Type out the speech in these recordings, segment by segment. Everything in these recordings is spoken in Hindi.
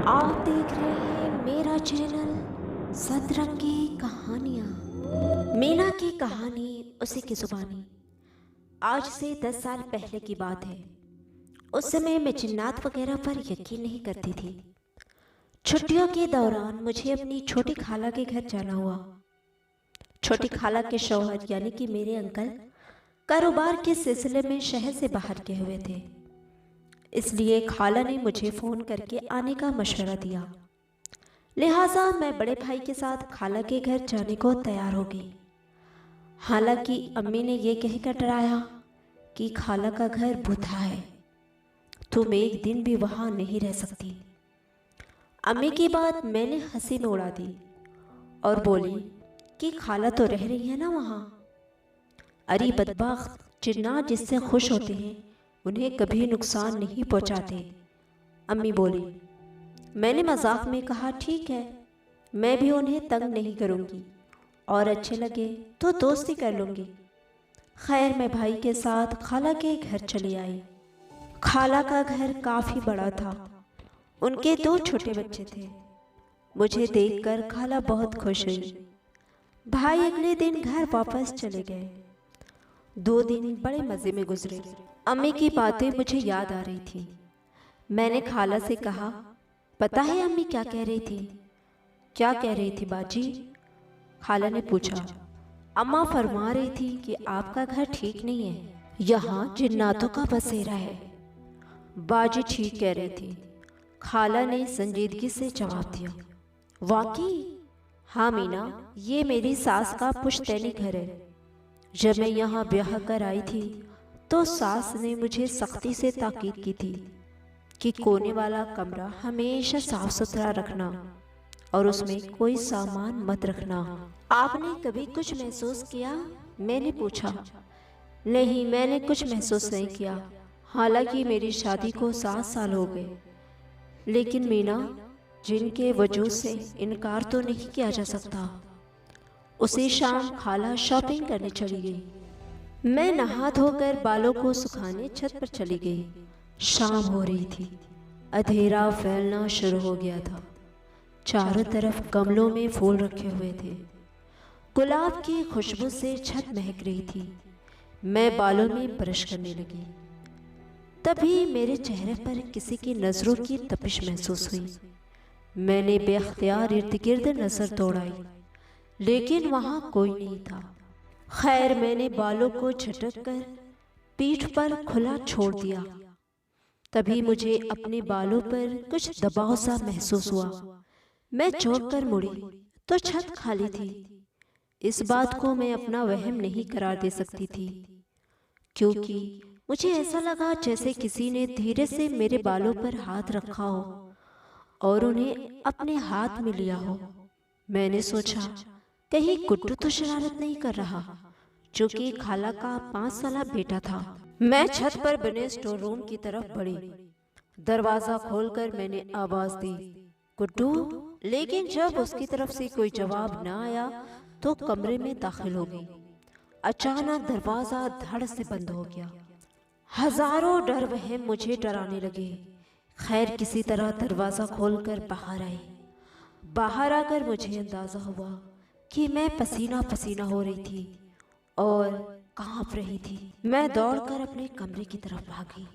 आप देख रहे हैं मेरा चैनल सतरंगी कहानियाँ। मीना की कहानी उसी की जुबानी। आज से 10 साल पहले की बात है। उस समय मैं जिन्नात वगैरह पर यकीन नहीं करती थी। छुट्टियों के दौरान मुझे अपनी छोटी खाला के घर जाना हुआ। छोटी खाला के शौहर यानी कि मेरे अंकल कारोबार के सिलसिले में शहर से बाहर गए हुए थे, इसलिए खाला ने मुझे फ़ोन करके आने का मशवरा दिया। लिहाजा मैं बड़े भाई के साथ खाला के घर जाने को तैयार हो गई। हालांकि अम्मी ने यह कहकर डराया कि खाला का घर भूथा है, तुम एक दिन भी वहाँ नहीं रह सकती। अम्मी की बात मैंने हंसी में उड़ा दी और बोली कि खाला तो रह रही है ना वहाँ। अरे बदबख्त, जिन्नात जिससे खुश होते हैं उन्हें कभी नुकसान नहीं पहुंचाते। अम्मी बोली। मैंने मजाक में कहा ठीक है, मैं भी उन्हें तंग नहीं करूंगी और अच्छे लगे तो दोस्ती कर लूंगी। खैर मैं भाई के साथ खाला के घर चली आई। खाला का घर काफ़ी बड़ा था। उनके 2 छोटे बच्चे थे। मुझे देखकर खाला बहुत खुश हुई। भाई अगले दिन घर वापस चले गए। 2 दिन बड़े मज़े में गुजरे। अम्मी की बातें मुझे याद आ रही थी। मैंने खाला से कहा, पता है अम्मी क्या कह रही थी? क्या कह रही थी बाजी? खाला ने पूछा। अम्मा फरमा रही थी कि आपका घर ठीक नहीं है, यहाँ जिन्नातों का बसेरा है। बाजी ठीक कह रही थी, खाला ने संजीदगी से जवाब दिया। वाकई? हाँ मीना, ये मेरी सास का पुश्तैनी घर है। जब मैं यहाँ ब्याह कर आई थी तो सास ने मुझे सख्ती से ताकीद की थी कि कोने वाला कमरा हमेशा साफ सुथरा रखना और उसमें कोई सामान मत रखना। आपने कभी कुछ महसूस किया? मैंने पूछा। नहीं, मैंने कुछ महसूस नहीं किया। हालांकि मेरी शादी को 7 साल हो गए, लेकिन मीना, जिनके वजूद से इनकार तो नहीं किया जा सकता। उसी शाम खाला शॉपिंग करने चली गई। मैं नहा धोकर बालों को सुखाने छत पर चली गई। शाम हो रही थी, अंधेरा फैलना शुरू हो गया था। चारों तरफ गमलों में फूल रखे हुए थे। गुलाब की खुशबू से छत महक रही थी। मैं बालों में ब्रश करने लगी, तभी मेरे चेहरे पर किसी की नज़रों की तपिश महसूस हुई। मैंने बेख्तियार इर्द गिर्द नज़र दौड़ाई, लेकिन वहाँ कोई नहीं था। खैर मैंने बालों को झटक कर पीठ पर खुला छोड़ दिया। तभी मुझे अपने बालों पर कुछ दबाव सा महसूस हुआ। मैं चौंक कर मुड़ी तो छत खाली थी। इस बात को मैं अपना वहम नहीं करार दे सकती थी, क्योंकि मुझे ऐसा लगा जैसे किसी ने धीरे से मेरे बालों पर हाथ रखा हो और उन्हें अपने हाथ में लिया हो। मैंने सोचा, कहीं गुड्डू तो शरारत नहीं कर रहा, जो कि खाला का 5 साला बेटा था। मैं छत पर बने स्टोर रूम की तरफ बढ़ी। दरवाजा खोलकर मैंने आवाज दी, गुड्डू। लेकिन जब उसकी तरफ से कोई जवाब न आया तो कमरे में दाखिल हो गई। अचानक दरवाजा धड़ से बंद हो गया। हजारों डर वहम मुझे डराने लगे। खैर किसी तरह दरवाजा खोलकर बाहर आई। बाहर आकर मुझे अंदाजा हुआ कि मैं पसीना पसीना हो रही थी और कांप रही थी। मैं दौड़कर अपने कमरे की तरफ भागी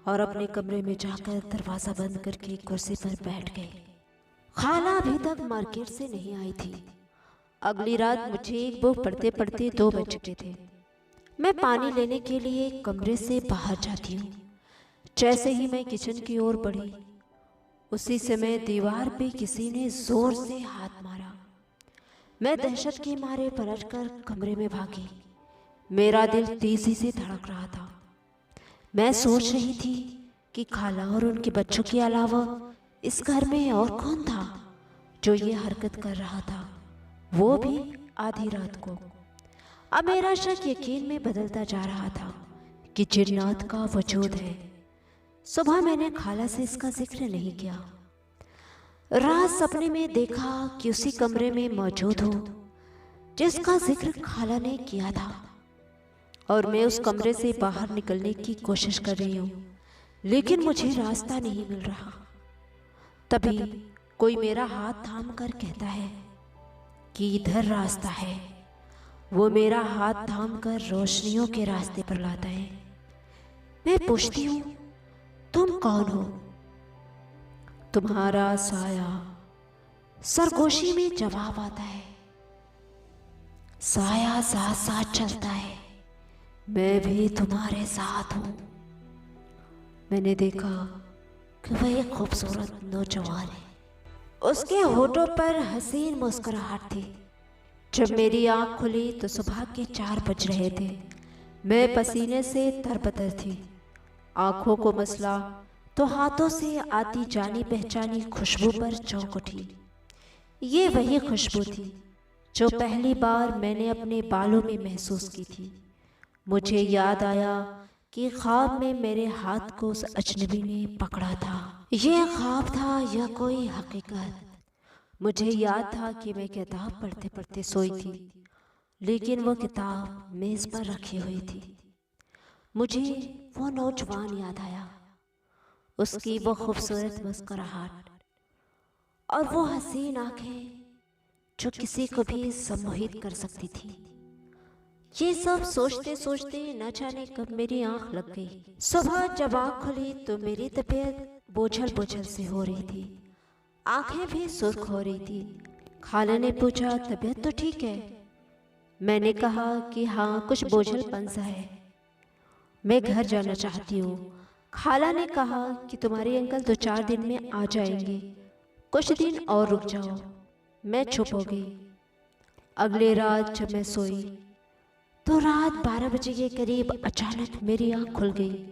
और अपने कमरे में जाकर दरवाज़ा बंद करके कुर्सी पर बैठ गई। खाला अभी तक मार्केट से नहीं आई थी। अगली रात मुझे एक बुक पढ़ते पढ़ते 2 बज चुके थे। मैं पानी लेने के लिए कमरे से बाहर जाती हूँ। जैसे ही मैं किचन की ओर बढ़ी, उसी समय दीवार पे किसी ने जोर से हाथ मारा। मैं दहशत के मारे पलटकर कमरे में भागी। मेरा दिल तेजी से धड़क रहा था। मैं सोच रही थी कि खाला और उनके बच्चों के अलावा इस घर में और कौन था जो ये हरकत कर रहा था, वो भी आधी रात को। अब मेरा शक यकीन में बदलता जा रहा था कि जिन्नात का वजूद है। सुबह मैंने खाला से इसका जिक्र नहीं किया। रात सपने में देखा कि उसी कमरे में मौजूद हूँ जिसका जिक्र खाला ने किया था, और मैं उस कमरे से बाहर निकलने की कोशिश कर रही हूँ, लेकिन मुझे रास्ता नहीं मिल रहा। तभी कोई मेरा हाथ थाम कर कहता है कि इधर रास्ता है। वो मेरा हाथ थाम कर रोशनियों के रास्ते पर लाता है। मैं पूछती हूँ, तुम कौन हो? तुम्हारा साया सरगोशी में जवाब आता है, साया साथ साथ चलता है, मैं भी तुम्हारे साथ हूँ। मैंने देखा कि वह एक खूबसूरत नौजवान है। उसके होठों पर हसीन मुस्कुराहट थी। जब मेरी आंख खुली तो सुबह के 4 बज रहे थे। मैं पसीने से तरबतर थी। आंखों को मसला तो हाथों से आती जानी पहचानी खुशबू पर चौंक उठी। ये वही खुशबू थी जो पहली बार मैंने अपने बालों में महसूस की थी। मुझे याद आया कि ख्वाब में मेरे हाथ को उस अजनबी ने पकड़ा था। ये ख्वाब था या कोई हकीकत? मुझे याद था कि मैं किताब पढ़ते पढ़ते सोई थी, लेकिन वो किताब मेज़ पर रखी हुई थी। मुझे वो नौजवान याद आया, उसकी वो खूबसूरत मुस्कुराहट और वो हसीन आंखें जो किसी को भी सम्मोहित कर सकती थी। ये सब सोचते सोचते न जाने कब मेरी आंख लग गई। सुबह जब आंख खुली तो मेरी तबीयत बोझल बोझल से हो रही थी, आंखें भी सुर्ख हो रही थी। खाला ने पूछा, तबीयत तो ठीक है? मैंने कहा कि हाँ, कुछ बोझलपन सा है, मैं घर जाना चाहती हूँ। खाला ने कहा कि तुम्हारे अंकल 2-4 दिन में आ जाएंगे, कुछ दिन और रुक जाओ। मैं चुप हो गई। अगले रात जब मैं सोई तो रात 12 बजे के करीब अचानक मेरी आंख खुल गई।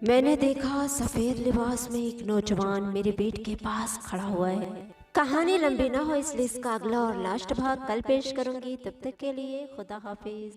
मैंने देखा सफ़ेद लिबास में एक नौजवान मेरे बेड के पास खड़ा हुआ है। कहानी लंबी ना हो इसलिए इसका अगला और लास्ट भाग कल पेश करूंगी। तब तक के लिए खुदा हाफिज।